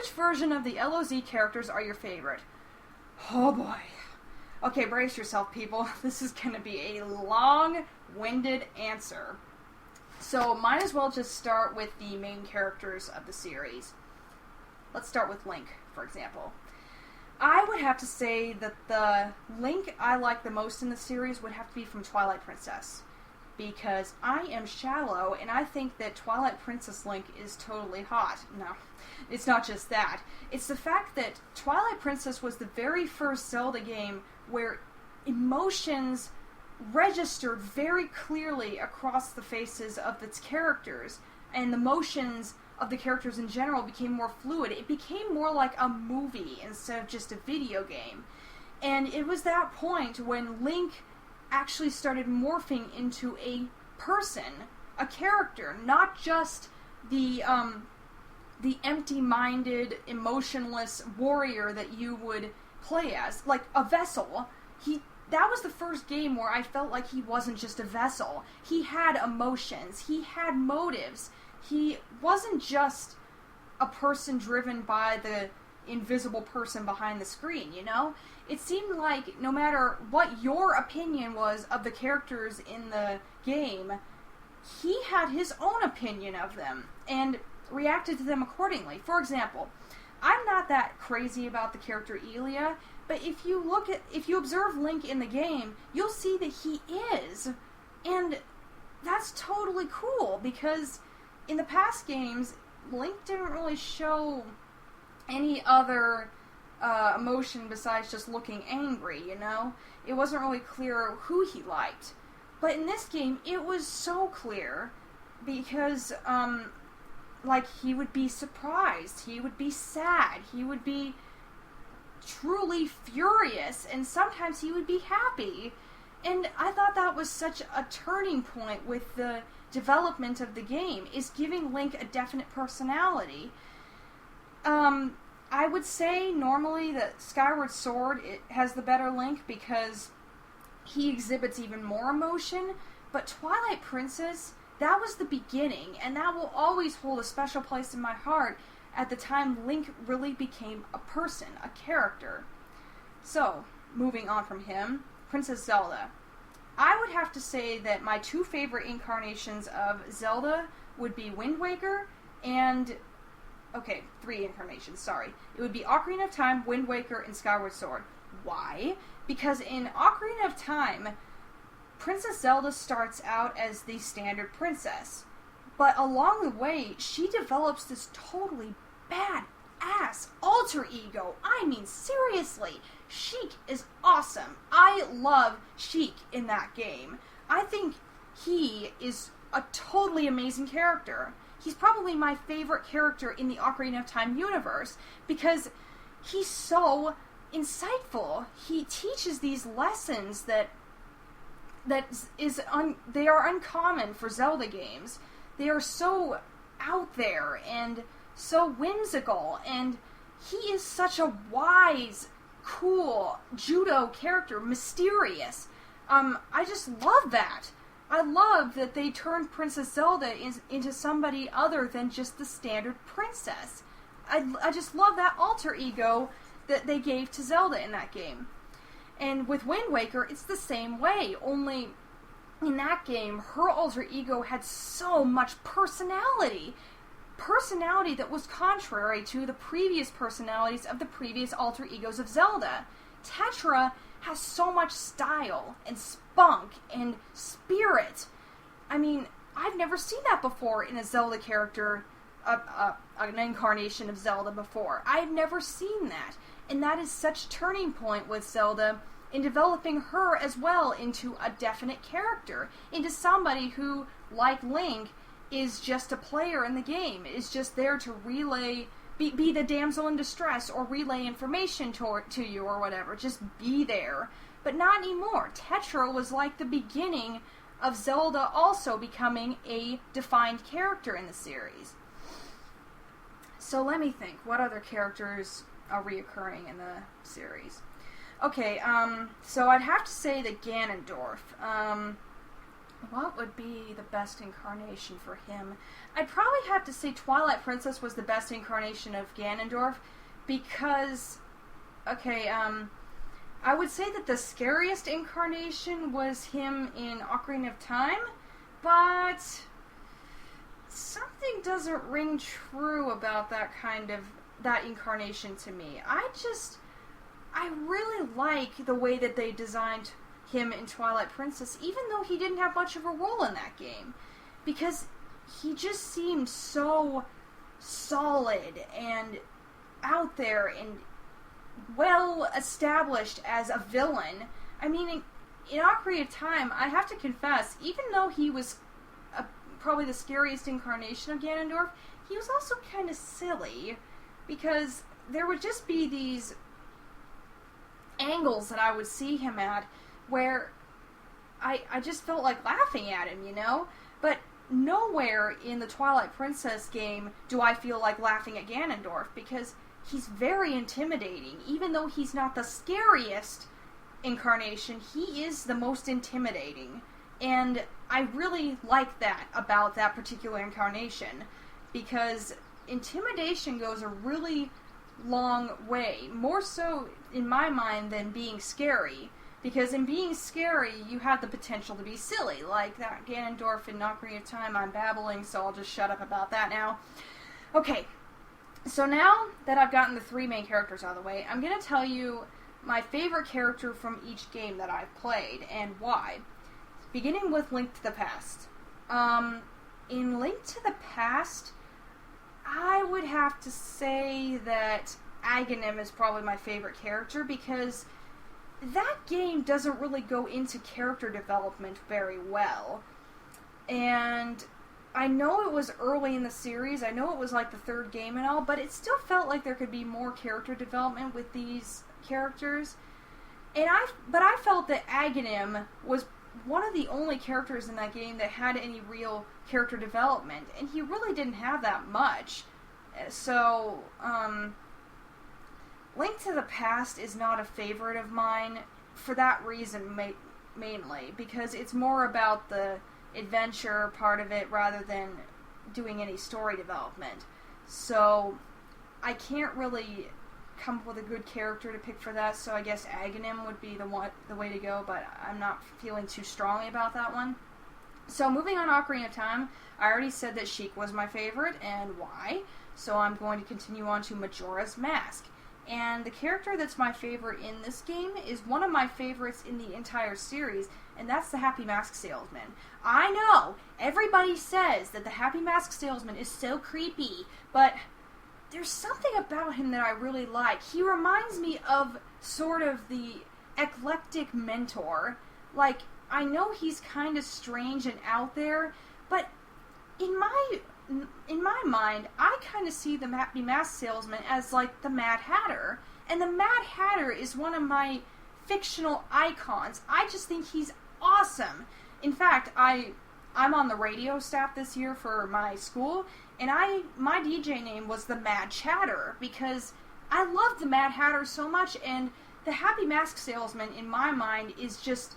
which version of the LOZ characters are your favorite? Oh boy. Okay, brace yourself, people. This is going to be a long-winded answer. So, might as well just start with the main characters of the series. Let's start with Link, for example. I would have to say that the Link I like the most in the series would have to be from Twilight Princess. Because I am shallow, and I think that Twilight Princess Link is totally hot. No, it's not just that. It's the fact that Twilight Princess was the very first Zelda game where emotions registered very clearly across the faces of its characters, and the motions of the characters in general became more fluid. It became more like a movie instead of just a video game. And it was that point when Link actually started morphing into a person, a character, not just the empty-minded, emotionless warrior that you would play as, like a vessel. That was the first game where I felt like he wasn't just a vessel. He had emotions. He had motives. He wasn't just a person driven by the invisible person behind the screen, you know? It seemed like no matter what your opinion was of the characters in the game, he had his own opinion of them and reacted to them accordingly. For example, I'm not that crazy about the character Elia, but if you observe Link in the game, you'll see that he is. And that's totally cool, because in the past games, Link didn't really show any other emotion besides just looking angry, you know? It wasn't really clear who he liked. But in this game, it was so clear, because, he would be surprised, he would be sad, he would be truly furious, and sometimes he would be happy. And I thought that was such a turning point with the development of the game, is giving Link a definite personality. I would say normally that Skyward Sword has the better Link because he exhibits even more emotion, but Twilight Princess, that was the beginning, and that will always hold a special place in my heart at the time Link really became a person, a character. So, moving on from him, Princess Zelda. I would have to say that my two favorite incarnations of Zelda would be Wind Waker and... Okay, 3 incarnations, sorry. It would be Ocarina of Time, Wind Waker, and Skyward Sword. Why? Because in Ocarina of Time, Princess Zelda starts out as the standard princess. But along the way, she develops this totally badass alter ego. I mean, seriously, Sheik is awesome. I love Sheik in that game. I think he is a totally amazing character. He's probably my favorite character in the Ocarina of Time universe because he's so insightful. He teaches these lessons they are uncommon for Zelda games. They are so out there and so whimsical, and he is such a wise, cool judo character, mysterious. I just love that. I love that they turned Princess Zelda into somebody other than just the standard princess. I just love that alter ego that they gave to Zelda in that game. And with Wind Waker, it's the same way, only in that game, her alter ego had so much personality. Personality that was contrary to the previous personalities of the previous alter egos of Zelda. Tetra has so much style and spunk and spirit. I mean, I've never seen that before in a Zelda character, an incarnation of Zelda before. I've never seen that. And that is such a turning point with Zelda in developing her as well into a definite character, into somebody who, like Link, is just a player in the game, is just there to relay, be the damsel in distress, or relay information to you, or whatever, just be there. But not anymore. Tetra was like the beginning of Zelda also becoming a defined character in the series. So let me think, what other characters are reoccurring in the series? Okay, so I'd have to say that Ganondorf. What would be the best incarnation for him? I'd probably have to say Twilight Princess was the best incarnation of Ganondorf because, okay, I would say that the scariest incarnation was him in Ocarina of Time, but something doesn't ring true about that incarnation to me. I really like the way that they designed him in Twilight Princess, even though he didn't have much of a role in that game, because he just seemed so solid and out there and well established as a villain. I mean, in Ocarina of Time, I have to confess, even though he was probably the scariest incarnation of Ganondorf, he was also kind of silly, because there would just be these angles that I would see him at where I just felt like laughing at him, you know? But nowhere in the Twilight Princess game do I feel like laughing at Ganondorf, because he's very intimidating. Even though he's not the scariest incarnation, he is the most intimidating. And I really like that about that particular incarnation, because intimidation goes a really long way. More so, in my mind, than being scary. Because in being scary, you have the potential to be silly. Like that Ganondorf in Ocarina of Time. I'm babbling, so I'll just shut up about that now. Okay, so now that I've gotten the three main characters out of the way, I'm going to tell you my favorite character from each game that I've played, and why. Beginning with Link to the Past. In Link to the Past, I would have to say that Aghanim is probably my favorite character, because that game doesn't really go into character development very well. And I know it was early in the series, I know it was like the third game and all, but it still felt like there could be more character development with these characters. But I felt that Aghanim was one of the only characters in that game that had any real character development, and he really didn't have that much. So, Link to the Past is not a favorite of mine for that reason mainly, because it's more about the adventure part of it rather than doing any story development. So I can't really come up with a good character to pick for that, so I guess Aghanim would be the way to go, but I'm not feeling too strongly about that one. So moving on to Ocarina of Time, I already said that Sheik was my favorite, and why, so I'm going to continue on to Majora's Mask. And the character that's my favorite in this game is one of my favorites in the entire series, and that's the Happy Mask Salesman. I know, everybody says that the Happy Mask Salesman is so creepy, but there's something about him that I really like. He reminds me of sort of the eclectic mentor. Like, I know he's kind of strange and out there, but in my mind, I kind of see the Happy Mask Salesman as like the Mad Hatter. And the Mad Hatter is one of my fictional icons. I just think he's awesome. In fact, I'm on the radio staff this year for my school, and my DJ name was the Mad Chatter, because I love the Mad Hatter so much, and the Happy Mask Salesman, in my mind, is just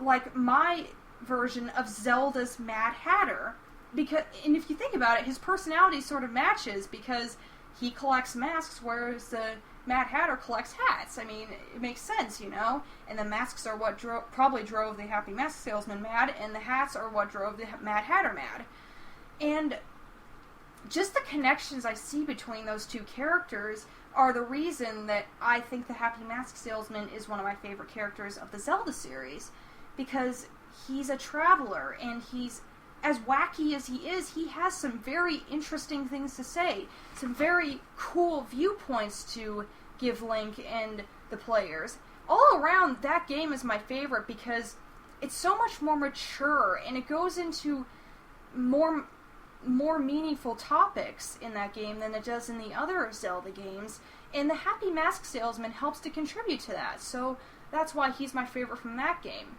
like my version of Zelda's Mad Hatter. And if you think about it, his personality sort of matches, because he collects masks, whereas the Mad Hatter collects hats. I mean, it makes sense, you know? And the masks are what probably drove the Happy Mask Salesman mad, and the hats are what drove the Mad Hatter mad. And just the connections I see between those two characters are the reason that I think the Happy Mask Salesman is one of my favorite characters of the Zelda series, because he's a traveler, and he's as wacky as he has some very interesting things to say, some very cool viewpoints to give Link and the players. All around, that game is my favorite because it's so much more mature, and it goes into more meaningful topics in that game than it does in the other Zelda games, and the Happy Mask Salesman helps to contribute to that, so that's why he's my favorite from that game.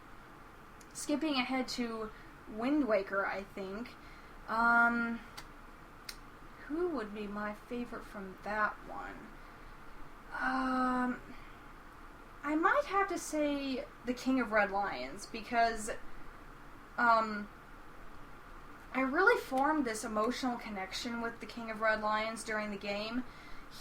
Skipping ahead to Wind Waker, I think. Who would be my favorite from that one? I might have to say the King of Red Lions, because I really formed this emotional connection with the King of Red Lions during the game.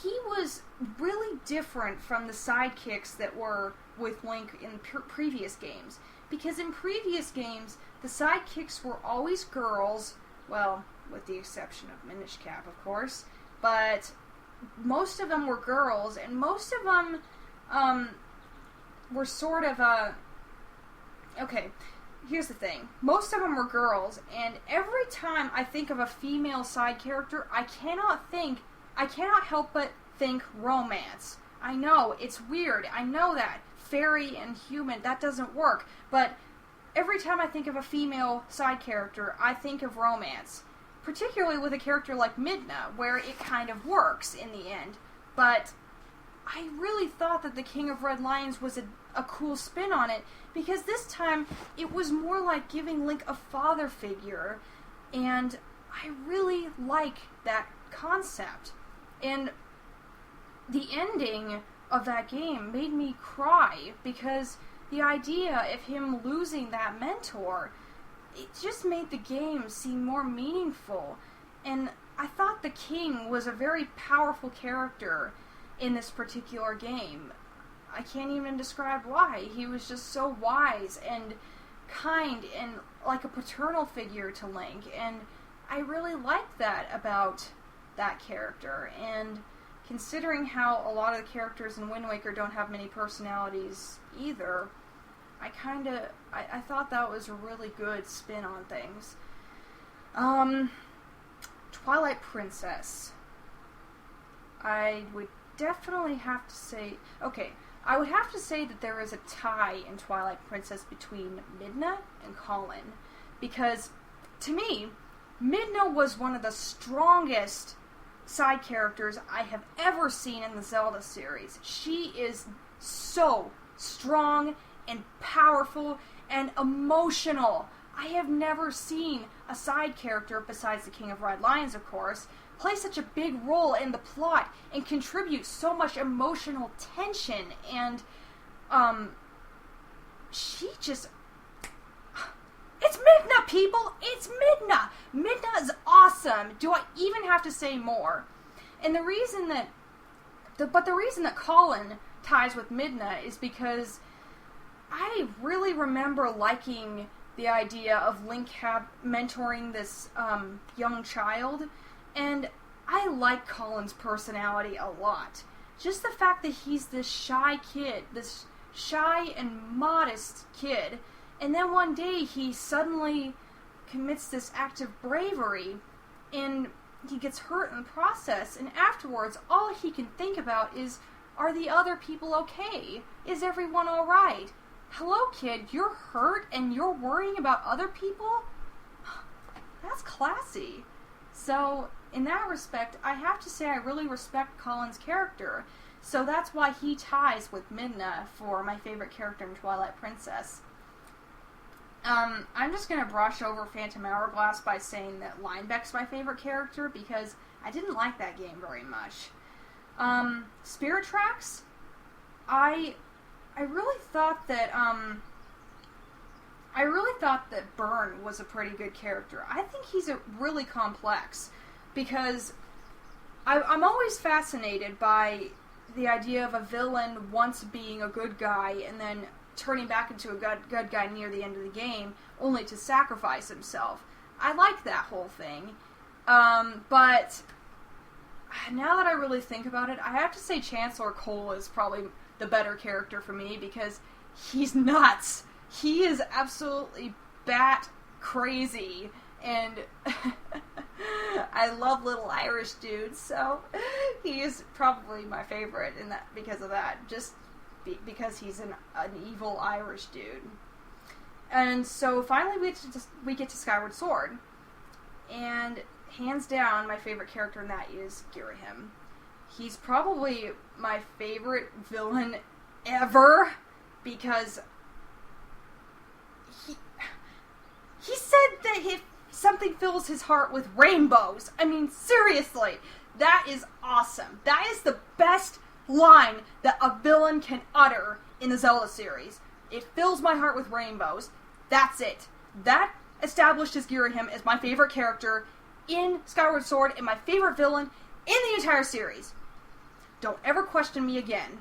He was really different from the sidekicks that were with Link in previous games. Because in previous games, the sidekicks were always girls, well, with the exception of Minish Cap, of course, but most of them were girls, and most of them were sort of okay, here's the thing. Most of them were girls, and every time I think of a female side character, I cannot help but think romance. I know, it's weird, I know that. Fairy and human, that doesn't work, but every time I think of a female side character, I think of romance. Particularly with a character like Midna, where it kind of works in the end. But I really thought that the King of Red Lions was a cool spin on it, because this time it was more like giving Link a father figure, and I really like that concept. And the ending of that game made me cry, because the idea of him losing that mentor, it just made the game seem more meaningful. And I thought the king was a very powerful character in this particular game. I can't even describe why. He was just so wise and kind and like a paternal figure to Link, and I really liked that about that character. And considering how a lot of the characters in Wind Waker don't have many personalities either, I thought that was a really good spin on things. Twilight Princess. I would definitely have to say... Okay, I would have to say that there is a tie in Twilight Princess between Midna and Colin. Because, to me, Midna was one of the strongest side characters I have ever seen in the Zelda series. She is so strong and powerful and emotional. I have never seen a side character, besides the King of Red Lions, of course, play such a big role in the plot and contribute so much emotional tension. And, she just... It's Midna, people! It's Midna! Midna is awesome! Do I even have to say more? And the reason that... the reason that Colin ties with Midna is because I really remember liking the idea of Link mentoring this young child, and I like Colin's personality a lot. Just the fact that he's this shy kid, this shy and modest kid, and then one day he suddenly commits this act of bravery, and he gets hurt in the process, and afterwards all he can think about is, are the other people okay? Is everyone alright? Hello, kid, you're hurt and you're worrying about other people? That's classy. So, in that respect, I have to say I really respect Colin's character. So that's why he ties with Midna for my favorite character in Twilight Princess. I'm just going to brush over Phantom Hourglass by saying that Linebeck's my favorite character, because I didn't like that game very much. Spirit Tracks, I really thought that Byrne was a pretty good character. I think he's really complex, because I'm always fascinated by the idea of a villain once being a good guy and then turning back into a good guy near the end of the game, only to sacrifice himself. I like that whole thing. But now that I really think about it, I have to say Chancellor Cole is probably the better character for me, because he's nuts. He is absolutely bat crazy, and I love little Irish dudes, so he is probably my favorite in that, because of that, just because he's an evil Irish dude. And so finally we get to Skyward Sword, and hands down my favorite character in that is Girahim. He's probably my favorite villain ever, because he said that if something fills his heart with rainbows. I mean, seriously, that is awesome. That is the best line that a villain can utter in the Zelda series. It fills my heart with rainbows. That's it. That established as Girahim as my favorite character in Skyward Sword and my favorite villain in the entire series. Don't ever question me again